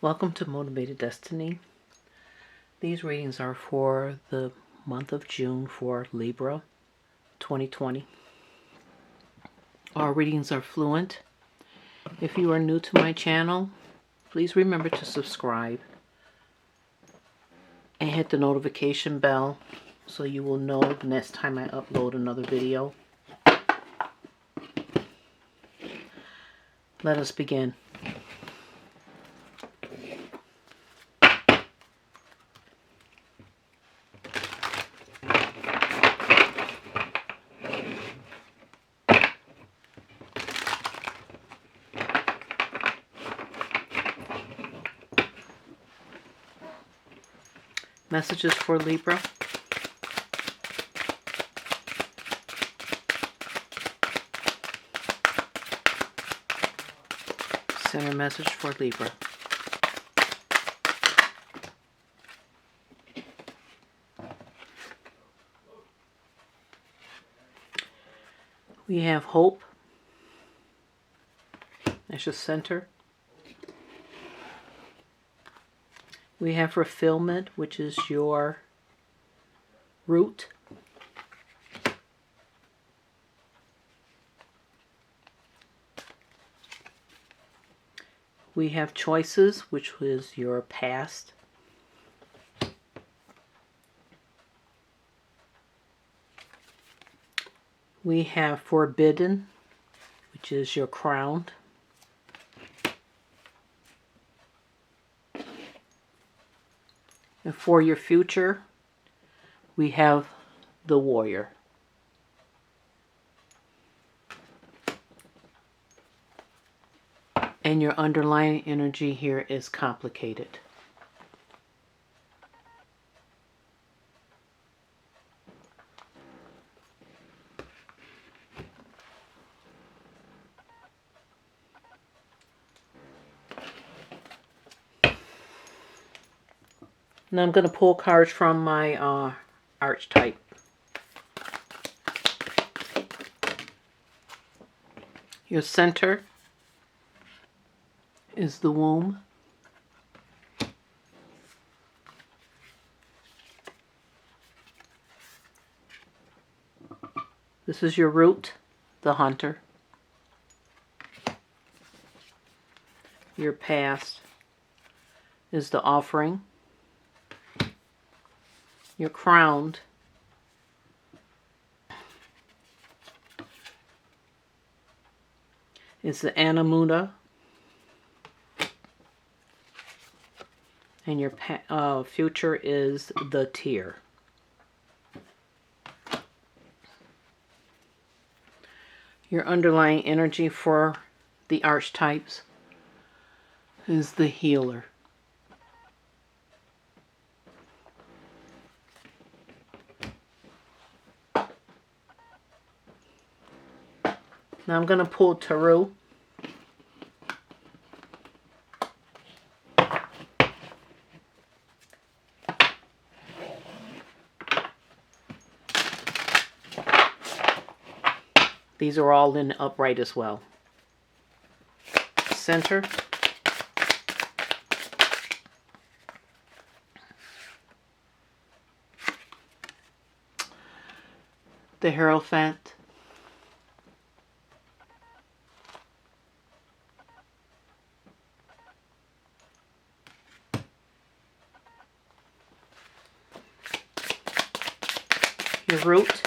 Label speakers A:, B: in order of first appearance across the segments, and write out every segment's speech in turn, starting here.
A: Welcome to Motivated Destiny. These readings are for the month of June for Libra 2020. Our readings are fluent. If you are new to my channel, please remember to subscribe and hit the notification bell so you will know the next time I upload another video. Let us begin. Messages for Libra. Center message for Libra. We have hope. That's your center. We have fulfillment, which is your root. We have choices, which is your past. We have forbidden, which is your crown. And for your future, we have the warrior. And your underlying energy here is complicated. Now I'm going to pull cards from my archetype. Your center is the womb. This is your root, the hunter. Your past is the offering. You're crowned. It's the Anamuna. And your future is the tear. Your underlying energy for the archetypes is the healer. Now I'm going to pull Tarot. These are all in upright as well. Center. The Hierophant. Your root.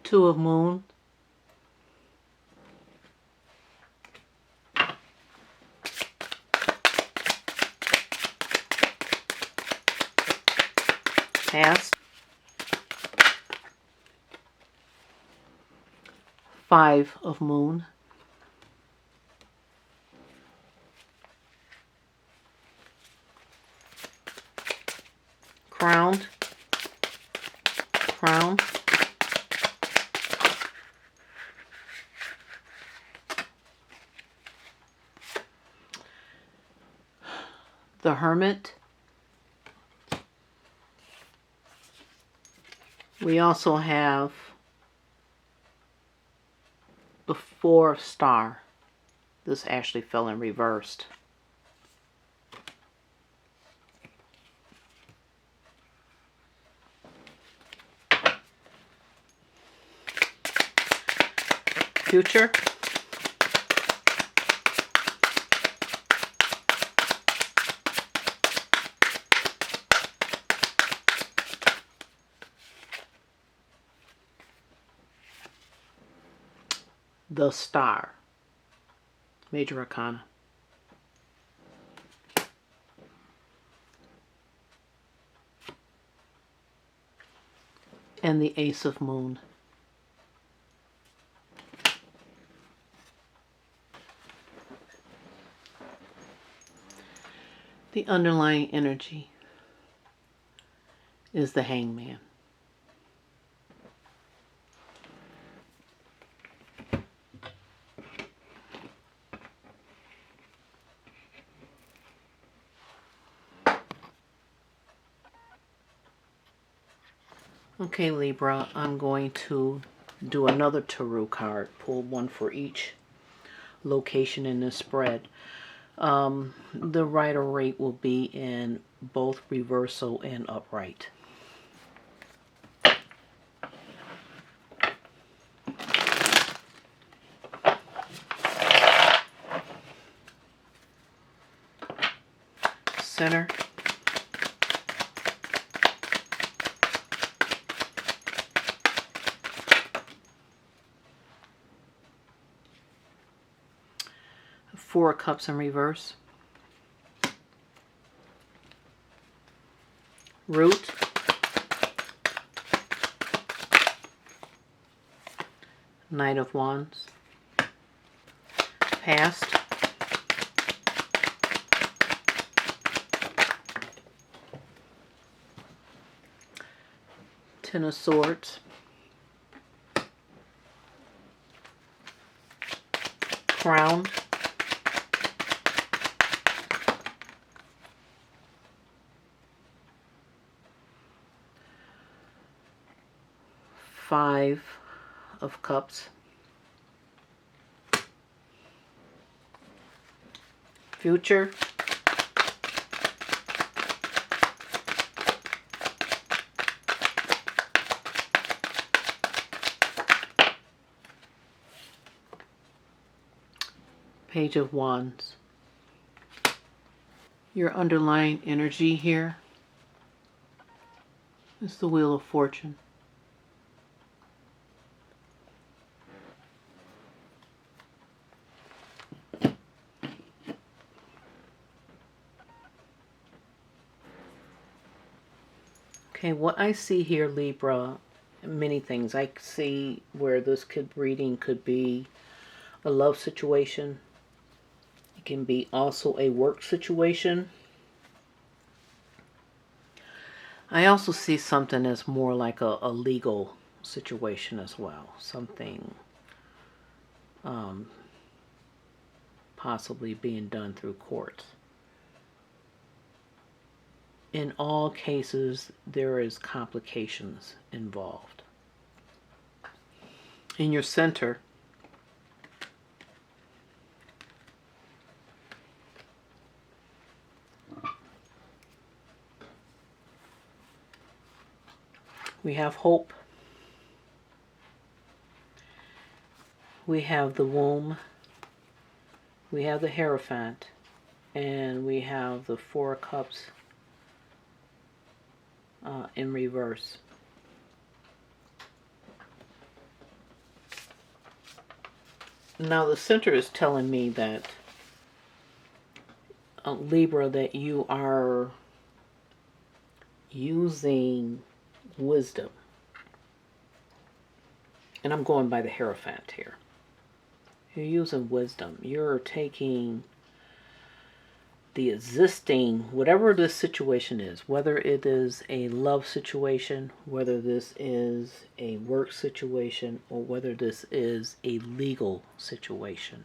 A: Two of Moon. Past. Five of Moon. Crowned. Crown. The Hermit. We also have the Four of Star. This actually fell in reversed. Future. The Star. Major Arcana. And the Ace of Moon. The underlying energy is the Hangman. Okay, Libra, I'm going to do another tarot card. Pull one for each location in this spread. The rider rate will be in both reversal and upright. Center. Four of Cups in reverse. Root. Knight of Wands. Past. Ten of Swords. Crown. Five of Cups. Future. Page of Wands. Your underlying energy here is the Wheel of Fortune. Okay, what I see here, Libra, many things. I see where this reading could be a love situation. It can be also a work situation. I also see something as more like a legal situation as well. Something possibly being done through courts. In all cases, there is complications involved. In your center, we have hope. We have the womb. We have the Hierophant. And we have the Four of Cups in reverse. Now the center is telling me that, Libra, that you are using wisdom. And I'm going by the Hierophant here. You're using wisdom. You're taking the existing, whatever this situation is, whether it is a love situation, whether this is a work situation, or whether this is a legal situation.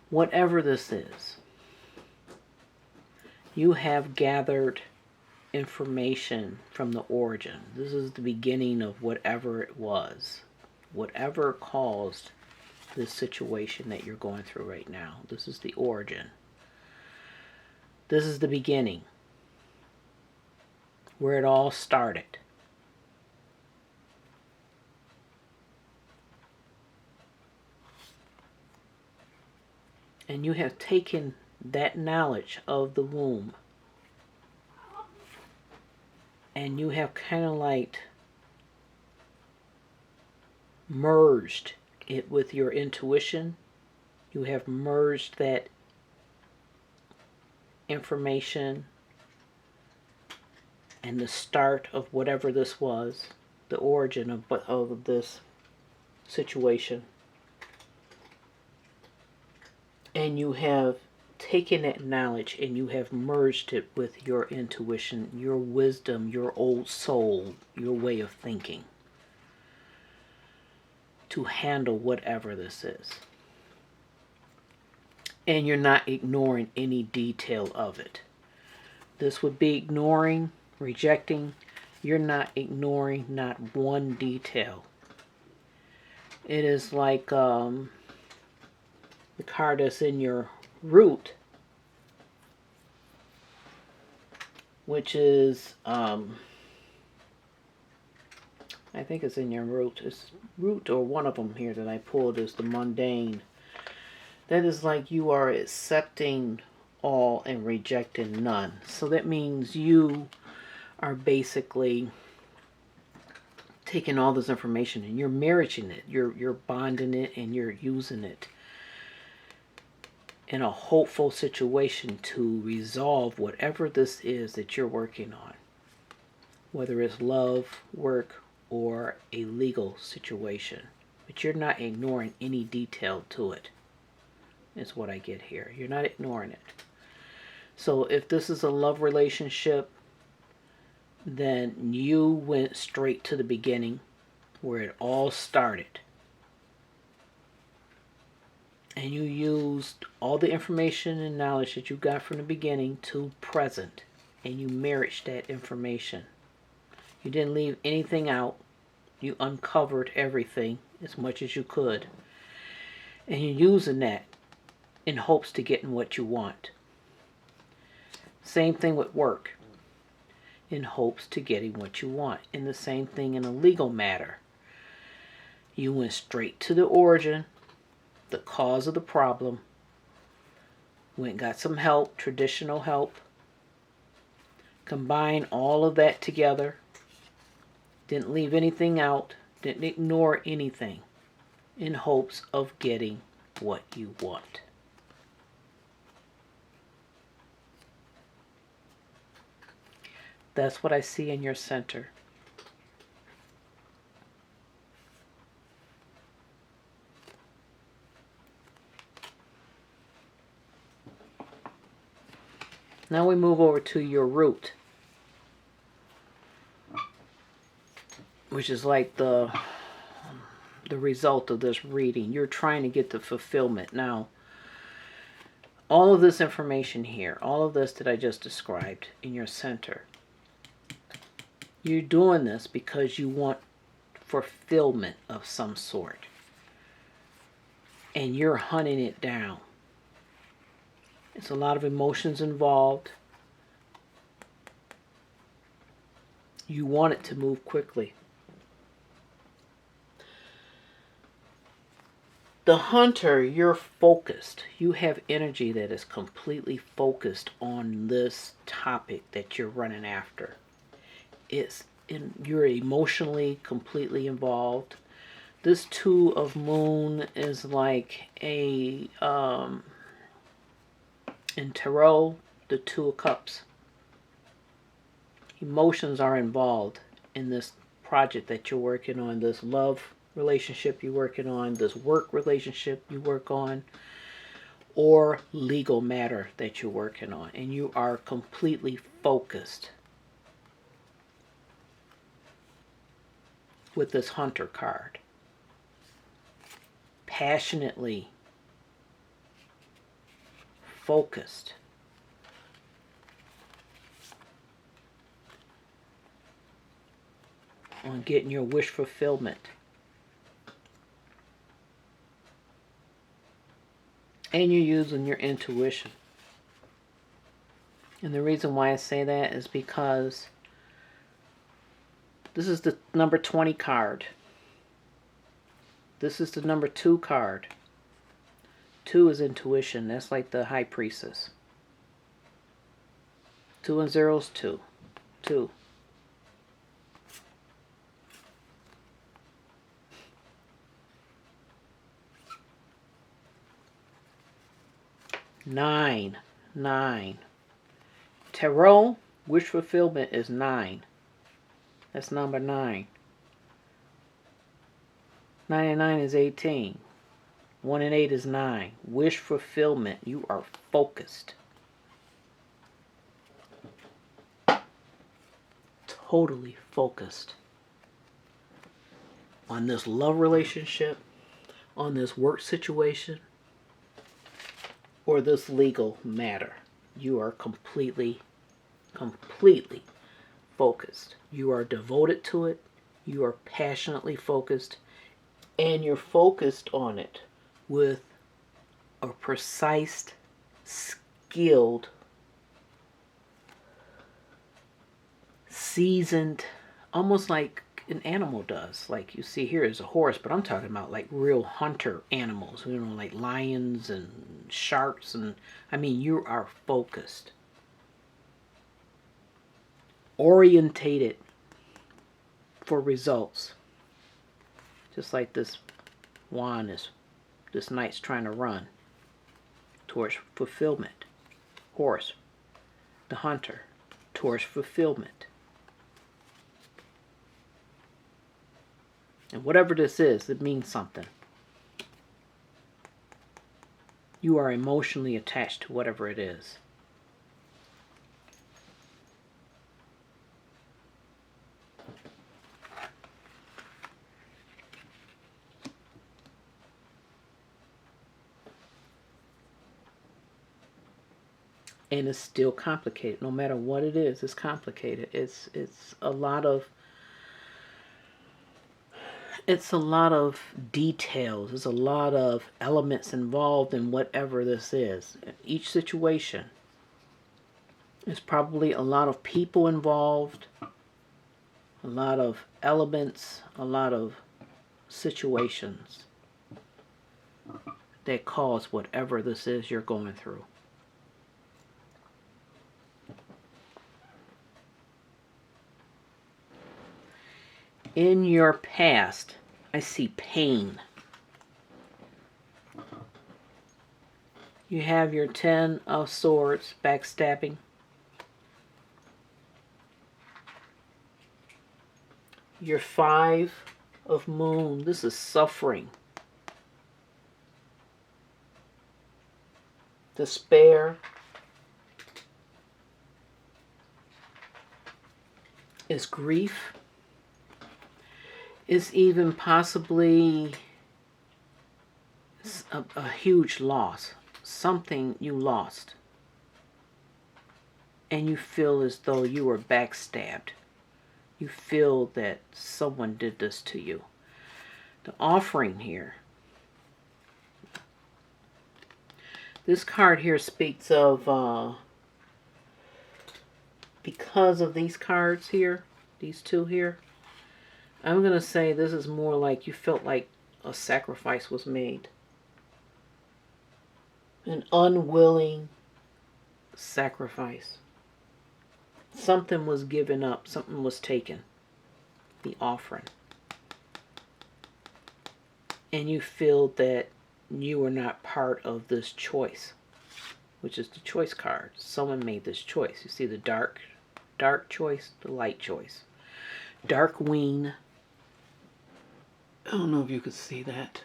A: Whatever this is, you have gathered information from the origin. This is the beginning of whatever it was whatever caused this situation that you're going through right now. This is the origin. This is the beginning, where it all started. And you have taken that knowledge of the womb and you have kind of like merged it with your intuition. You have merged that information and the start of whatever this was, the origin of this situation. And you have taken that knowledge and you have merged it with your intuition, your wisdom, your old soul, your way of thinking to handle whatever this is. And you're not ignoring any detail of it. This would be ignoring, rejecting. You're not ignoring not one detail. It is like the card that's in your root, which is I think it's in your root. It's root, or one of them here that I pulled is the mundane. That is like you are accepting all and rejecting none. So that means you are basically taking all this information and you're marrying it. You're bonding it and you're using it in a hopeful situation to resolve whatever this is that you're working on. Whether it's love, work, or a legal situation. But you're not ignoring any detail to it. Is what I get here. You're not ignoring it. So if this is a love relationship, then you went straight to the beginning where it all started. And you used all the information and knowledge that you got from the beginning to present. And you married that information. You didn't leave anything out. You uncovered everything as much as you could. And you're using that in hopes to getting what you want. Same thing with work. In hopes to getting what you want. And the same thing in a legal matter. You went straight to the origin, the cause of the problem. Went and got some help, traditional help. Combine all of that together. Didn't leave anything out. Didn't ignore anything. In hopes of getting what you want. That's what I see in your center. Now we move over to your root, which is like the result of this reading. You're trying to get the fulfillment. Now, all of this information here, all of this that I just described in your center, you're doing this because you want fulfillment of some sort. And you're hunting it down. It's a lot of emotions involved. You want it to move quickly. The hunter, you're focused. You have energy that is completely focused on this topic that you're running after. You're emotionally completely involved. This Two of Moon is like a in Tarot, the Two of Cups. Emotions are involved in this project that you're working on, this love relationship you're working on, this work relationship you work on, or legal matter that you're working on. And you are completely focused with this Hunter card. Passionately focused. On getting your wish fulfillment. And you're using your intuition. And the reason why I say that is because this is the number 20 card. This is the number 2 card. 2 is intuition. That's like the high priestess. 2 and 0 is 2. 2. Nine. Tarot, wish fulfillment is 9. That's number 9. 9 and 9 is 18. 1 and 8 is 9. Wish fulfillment. You are focused. Totally focused on this love relationship, on this work situation, or this legal matter. You are completely focused. You are devoted to it. You are passionately focused. And you're focused on it with a precise, skilled, seasoned, almost like an animal does. Like you see here is a horse, but I'm talking about like real hunter animals, you know, like lions and sharks. And I mean, you are focused, orientated for results. Just like this wand is, this knight's trying to run towards fulfillment. Horse, the hunter, towards fulfillment. And whatever this is, it means something. You are emotionally attached to whatever it is. And it's still complicated. No matter what it is, it's complicated. It's a lot of details. There's a lot of elements involved in whatever this is. Each situation. There's probably a lot of people involved, a lot of elements, a lot of situations that cause whatever this is you're going through. In your past, I see pain. You have your 10 of Swords, backstabbing. Your 5 of Moon, this is suffering. Despair is grief. Is even possibly a huge loss. Something you lost. And you feel as though you were backstabbed. You feel that someone did this to you. The offering here. This card here speaks of, because of these cards here, these two here, I'm going to say this is more like you felt like a sacrifice was made. An unwilling sacrifice. Something was given up. Something was taken. The offering. And you feel that you were not part of this choice, which is the choice card. Someone made this choice. You see the dark choice, the light choice. Dark wing. I don't know if you could see that.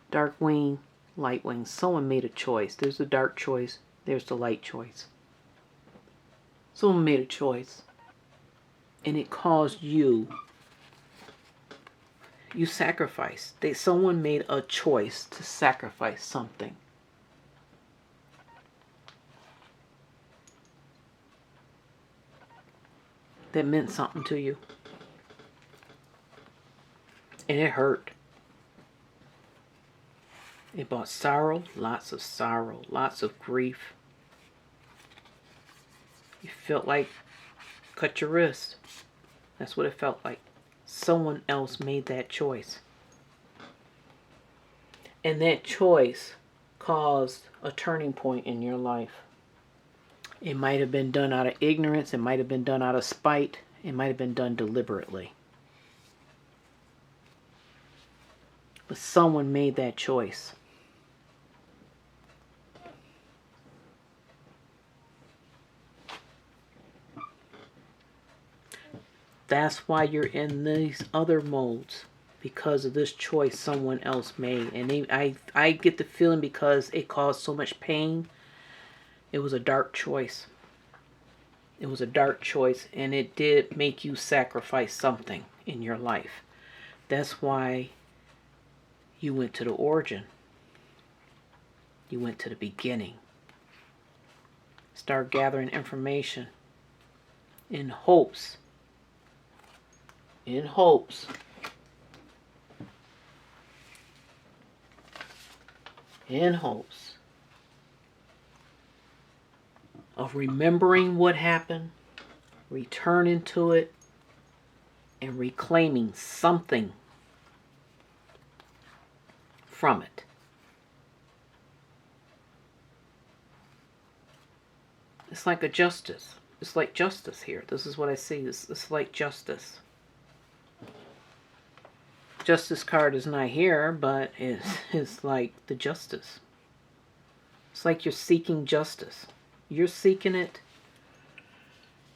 A: Dark wing, light wing. Someone made a choice. There's the dark choice. There's the light choice. Someone made a choice. And it caused you sacrificed. Someone made a choice to sacrifice something. That meant something to you. And it hurt. It brought sorrow, lots of grief. You felt like cut your wrist. That's what it felt like. Someone else made that choice. And that choice caused a turning point in your life. It might have been done out of ignorance. It might have been done out of spite. It might have been done deliberately. But someone made that choice. That's why you're in these other modes. Because of this choice someone else made. And I get the feeling because it caused so much pain. It was a dark choice. It was a dark choice, and it did make you sacrifice something in your life. That's why you went to the origin. You went to the beginning. Start gathering information in hopes of remembering what happened, returning to it, and reclaiming something from it. It's like a justice. It's like justice here. This is what I see. It's like justice. Justice card is not here, but it's like the justice. It's like you're seeking justice. You're seeking it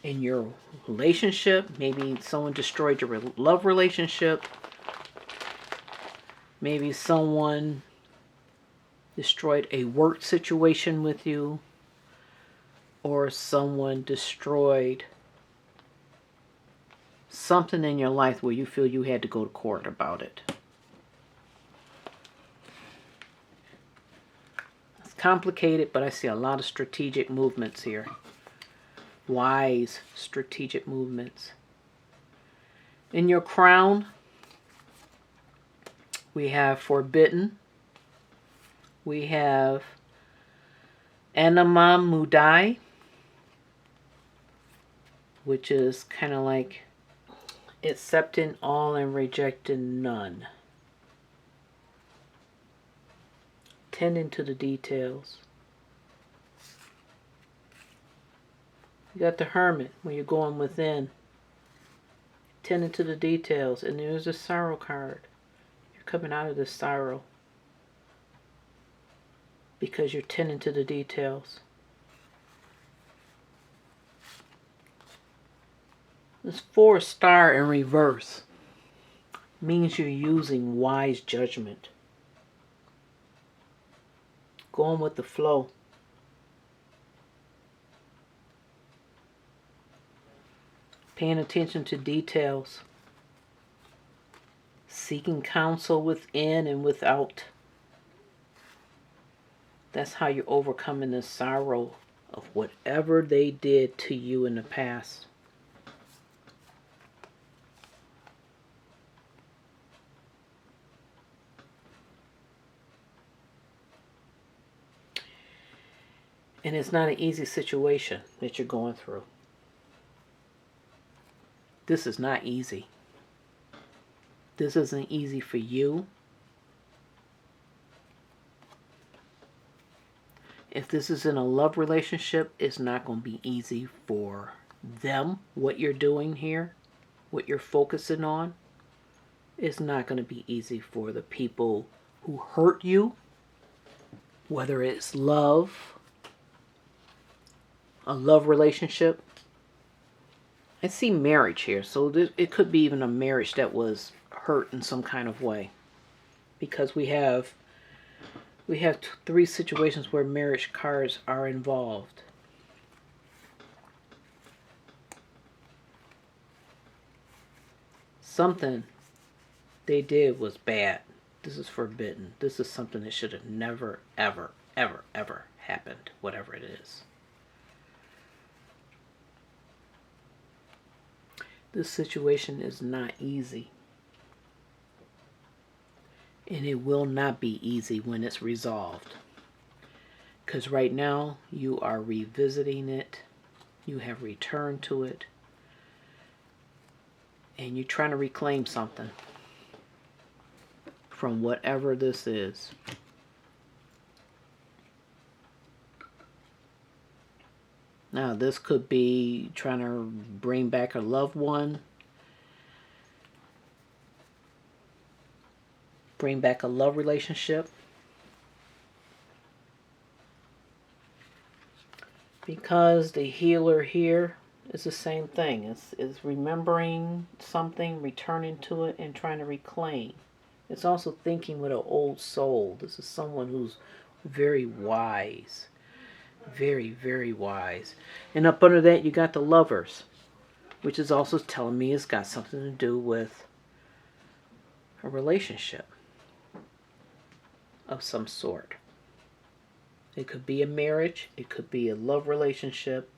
A: in your relationship. Maybe someone destroyed your love relationship. Maybe someone destroyed a work situation with you. Or someone destroyed something in your life where you feel you had to go to court about it. It's complicated, but I see a lot of strategic movements here. Wise strategic movements. In your crown, we have forbidden. We have anima mudai, which is kind of like accepting all and rejecting none. Tending to the details. You got the Hermit, where you're going within. Tending to the details. And there's a sorrow card. You're coming out of this sorrow. Because you're tending to the details. This 4-star in reverse means you're using wise judgment. Going with the flow. Paying attention to details. Seeking counsel within and without. That's how you're overcoming the sorrow of whatever they did to you in the past. And it's not an easy situation that you're going through. This is not easy. This isn't easy for you. If this is in a love relationship, it's not going to be easy for them. What you're doing here, what you're focusing on, is not going to be easy for the people who hurt you. Whether it's love, a love relationship. I see marriage here, so it could be even a marriage that was hurt in some kind of way. Because we have 3 situations where marriage cards are involved. Something they did was bad. This is forbidden. This is something that should have never, ever, ever, ever happened, whatever it is. This situation is not easy. And it will not be easy when it's resolved. Because right now you are revisiting it. You have returned to it. And you're trying to reclaim something from whatever this is. Now, this could be trying to bring back a loved one. Bring back a love relationship. Because the healer here is the same thing. It's remembering something, returning to it, and trying to reclaim. It's also thinking with an old soul. This is someone who's very wise. Very, very wise. And up under that, you got the Lovers, which is also telling me it's got something to do with a relationship of some sort. It could be a marriage. It could be a love relationship.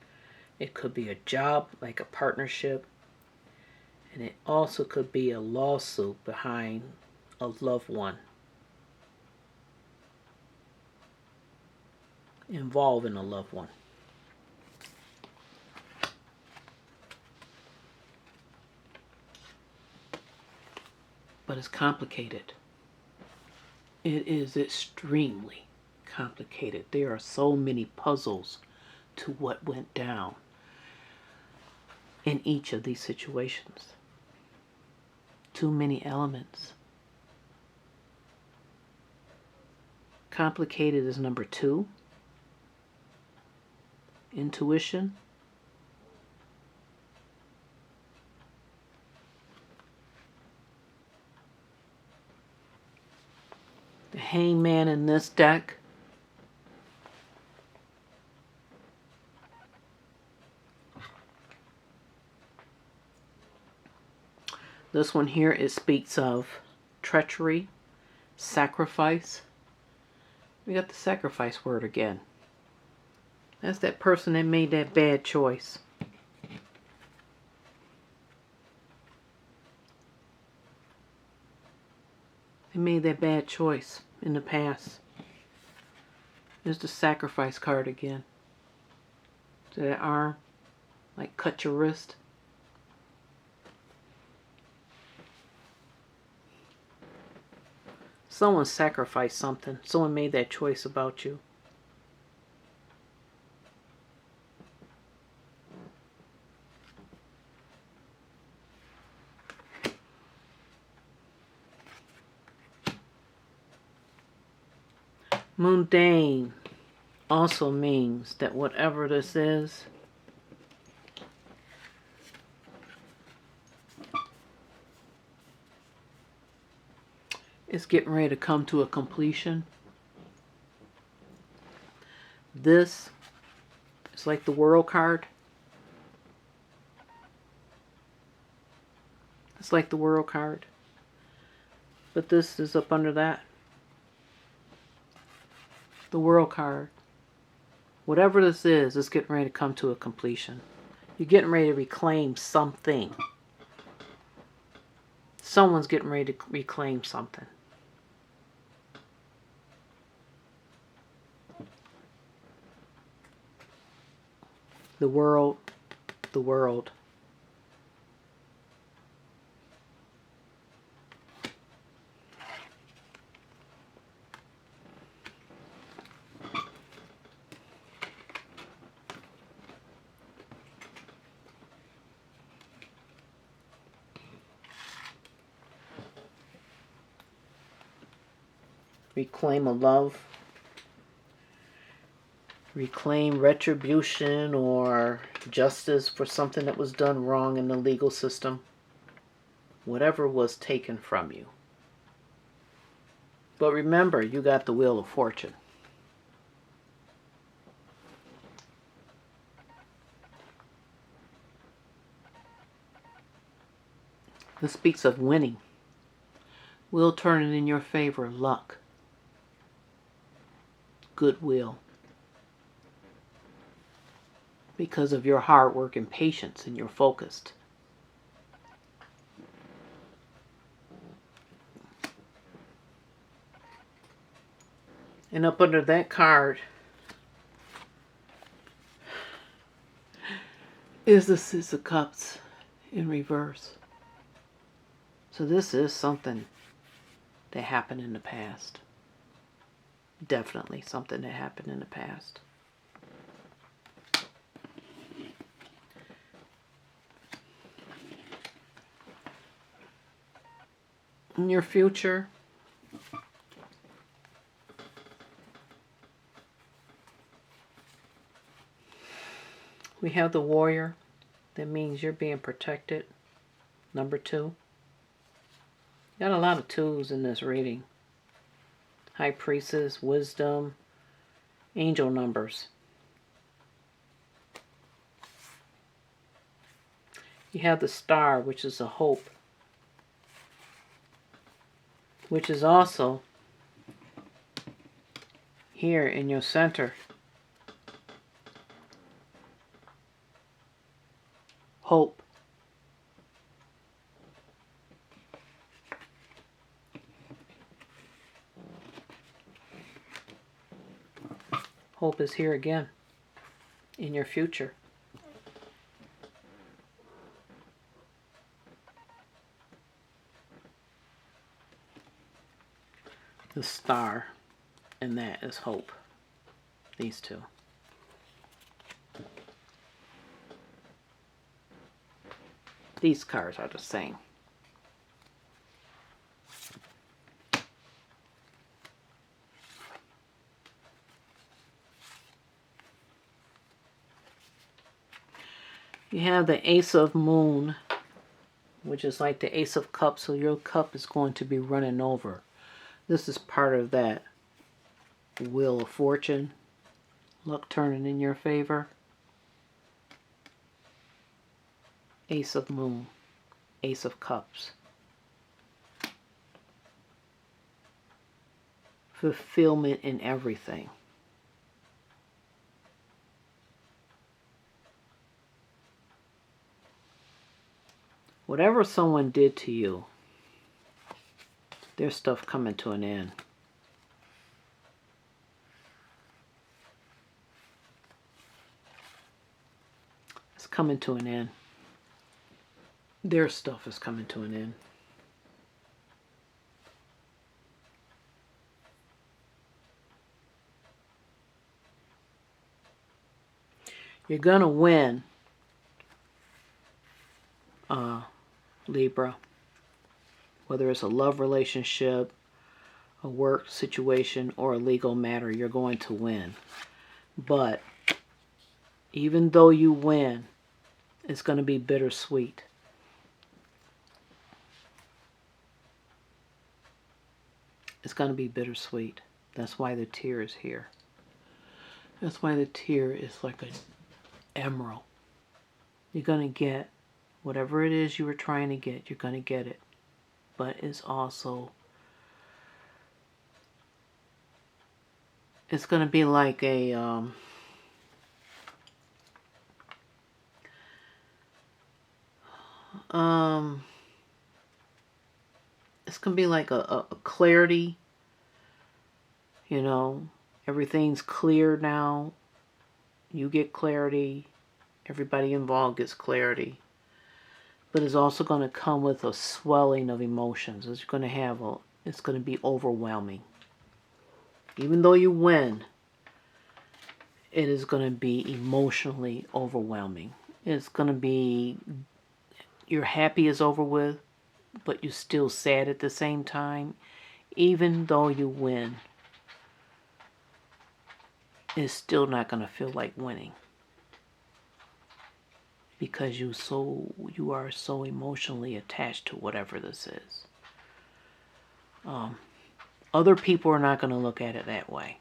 A: It could be a job, like a partnership. And it also could be a lawsuit behind a loved one. Involving a loved one. But it's complicated. It is extremely complicated. There are so many puzzles to what went down in each of these situations. Too many elements. Complicated is number 2. Intuition. The Hangman in this deck. This one here, it speaks of treachery, sacrifice. We got the sacrifice word again. That's that person that made that bad choice. They made that bad choice in the past. There's the sacrifice card again. To that arm, like cut your wrist. Someone sacrificed something. Someone made that choice about you. Mundane also means that whatever this is, it's getting ready to come to a completion. This is like the World card. It's like the World card. But this is up under that. The World card. Whatever this is, it's getting ready to come to a completion. You're getting ready to reclaim something. Someone's getting ready to reclaim something. The world. The world. Reclaim a love. Reclaim retribution or justice for something that was done wrong in the legal system. Whatever was taken from you. But remember, you got the Wheel of Fortune. This speaks of winning. Will turning in your favor, luck. Goodwill. Because of your hard work and patience and you're focused. And up under that card is the Six of Cups in reverse. So this is something that happened in the past. Definitely something that happened in the past. In your future, we have the Warrior. That means you're being protected. Number 2. Got a lot of 2s in this reading. High Priestess, Wisdom, Angel numbers. You have the Star, which is a hope, which is also here in your center. Hope. Hope is here again in your future. The Star, and that is hope. These two. These cards are the same. You have the Ace of Moon, which is like the Ace of Cups, so your cup is going to be running over. This is part of that Wheel of Fortune. Luck turning in your favor. Ace of Moon. Ace of Cups. Fulfillment in everything. Whatever someone did to you, their stuff coming to an end. It's coming to an end. Their stuff is coming to an end. You're going to win, Libra. Whether it's a love relationship, a work situation, or a legal matter, you're going to win. But even though you win, it's going to be bittersweet. It's going to be bittersweet. That's why the tear is here. That's why the tear is like an emerald. You're going to get whatever it is you were trying to get, you're going to get it. But it's also, it's going to be like a, it's going to be like a clarity, you know, everything's clear now. You get clarity. Everybody involved gets clarity. But it's also going to come with a swelling of emotions. It's going to have it's going to be overwhelming. Even though you win, it is going to be emotionally overwhelming. It's going to be, you're happy it's over with, but you're still sad at the same time. Even though you win, it's still not going to feel like winning. Because you are so emotionally attached to whatever this is. Other people are not going to look at it that way.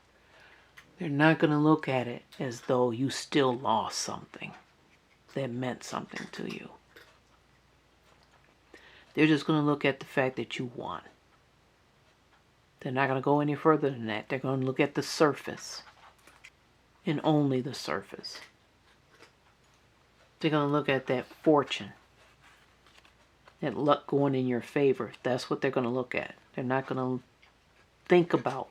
A: They're not going to look at it as though you still lost something that meant something to you. They're just going to look at the fact that you won. They're not going to go any further than that. They're going to look at the surface. And only the surface. They're going to look at that fortune, that luck going in your favor. That's what they're going to look at. They're not going to think about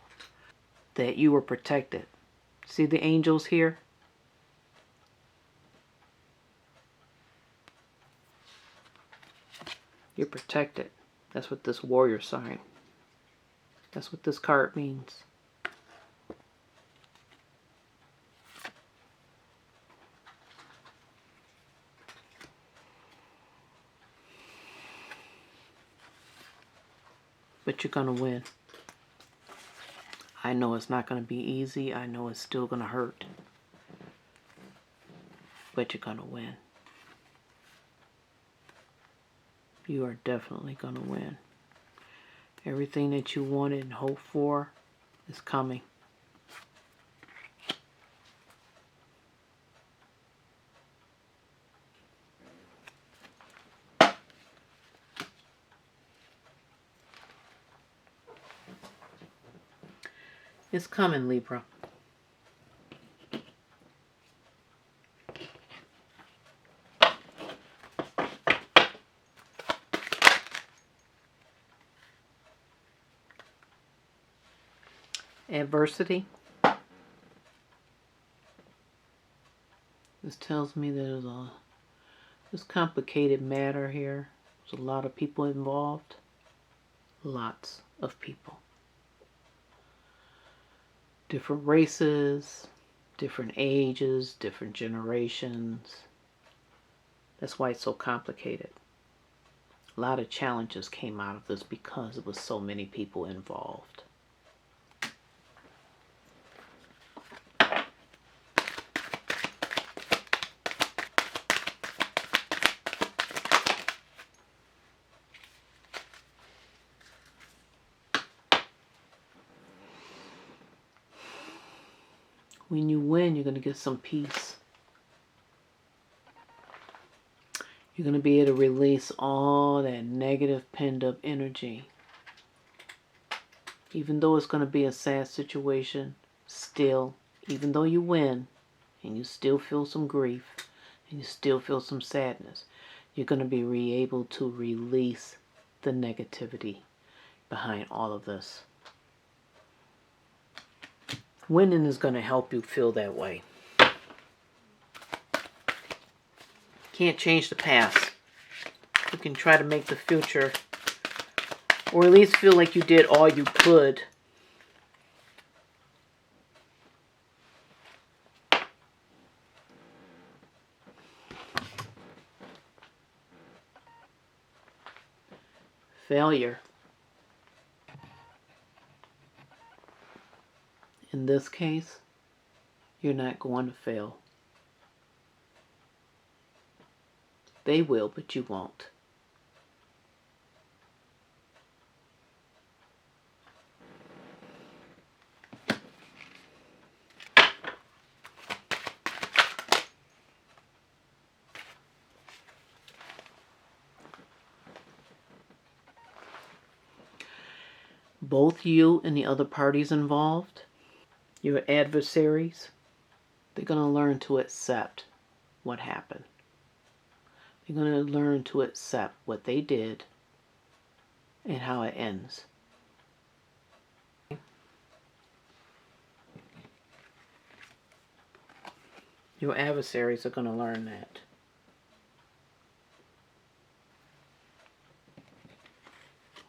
A: that you were protected. See the angels here? You're protected. That's what this warrior sign. That's what this card means. But you're going to win. I know it's not going to be easy. I know it's still going to hurt. But you're going to win. You are definitely going to win. Everything that you wanted and hoped for is coming. It's coming, Libra. Adversity. This tells me there's this complicated matter here. There's a lot of people involved. Lots of people. Different races, different ages, different generations. That's why it's so complicated. A lot of challenges came out of this because it was so many people involved. When you win, you're going to get some peace. You're going to be able to release all that negative pinned up energy. Even though it's going to be a sad situation, still, even though you win, and you still feel some grief, and you still feel some sadness, you're going to be able to release the negativity behind all of this. Winning is going to help you feel that way. Can't change the past. You can try to make the future, or at least feel like you did all you could. Failure. In this case, you're not going to fail. They will, but you won't. Both you and the other parties involved, your adversaries, they're going to learn to accept what happened. They're going to learn to accept what they did and how it ends. Your adversaries are going to learn that.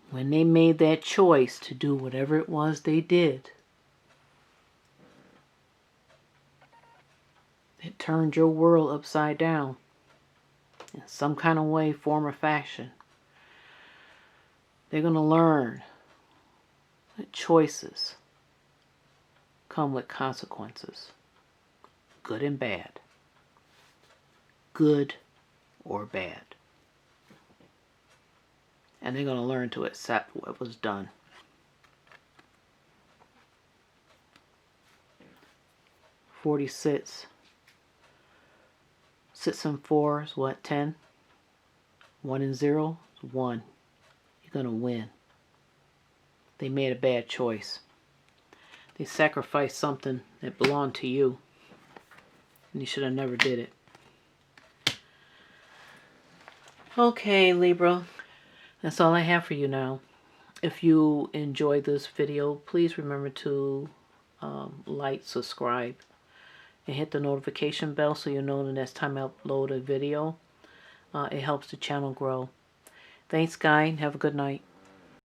A: When they made that choice to do whatever it was they did, it turned your world upside down in some kind of way, form, or fashion. They're going to learn that choices come with consequences, good and bad, good or bad. And they're going to learn to accept what was done. 46. 6 and 4 is what? 10? 1 and 0 is 1. You're going to win. They made a bad choice. They sacrificed something that belonged to you. And you should have never did it. Okay, Libra. That's all I have for you now. If you enjoyed this video, please remember to like, subscribe, and hit the notification bell so you'll know the next time I upload a video. It helps the channel grow. Thanks, guys. Have a good night.